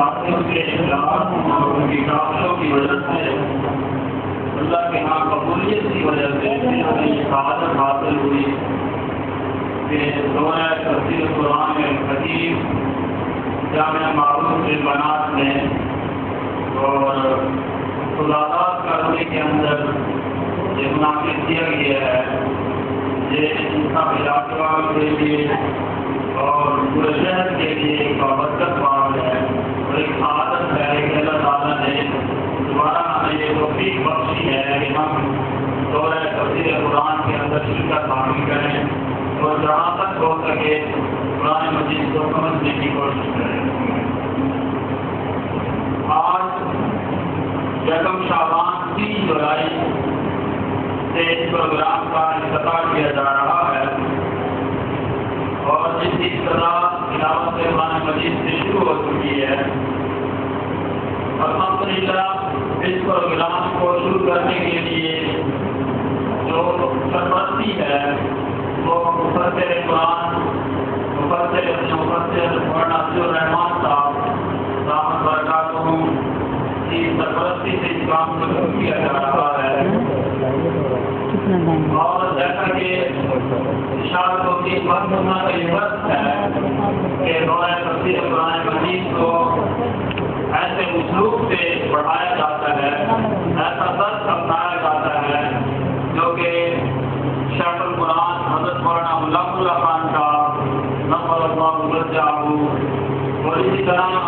ساتھیوں کے اخلاق اور ان کی کاوشوں کی وجہ سے اللہ کے یہاں قبولیت کی وجہ سے انہوں نے یہ سعادت حاصل ہوئی کہ دورہ تفسیر قرآن حکیم جامع معروف بالبنات میں اور خدادات کالونی کے اندر یہ منعقد کیا گیا ہے. یہ انصاف علاقے والوں کے لیے اور پورے شہر کے لیے ایک بابرکت بات ہے اور ایک سعادت ہے کہ اللہ تعالیٰ نے دوبارہ ہمیں یہ توفیق بخشی ہے کہ ہم دورہ تفسیر قرآن کے اندر شرکت حاصل کریں اور جہاں تک ہو سکے قرآن مجید کو سمجھنے کی کوشش کریں. آج یکم شعبان 3 جولائی سے اس پروگرام کا افتتاح کیا جا رہا ہے اور جس کی ابتدا تلاوت قرآن مجید سے شروع ہو چکی ہے. الحمدللہ اس پروگرام کو شروع کرنے کے لیے جو سرپرستی ہے وہ مفسر قرآن مفسر مولانا عبد الرحمان صاحب دامت برکاتہم کی سرپرستی سے اس کام کو شروع کیا جا رہا ہے. اور جیسا کہ اشارت ہوتی بات ہونا کا یہ وقت ہے کہ دورہ تفسیر قرآن مجید کو ایسے اسلوب سے پڑھایا جاتا ہے, ایسا درس اپنایا جاتا ہے جو کہ شیخ القرآن حضرت مولانا غلام اللہ خان کا نفر اللہ مرجعہ اور اسی طرح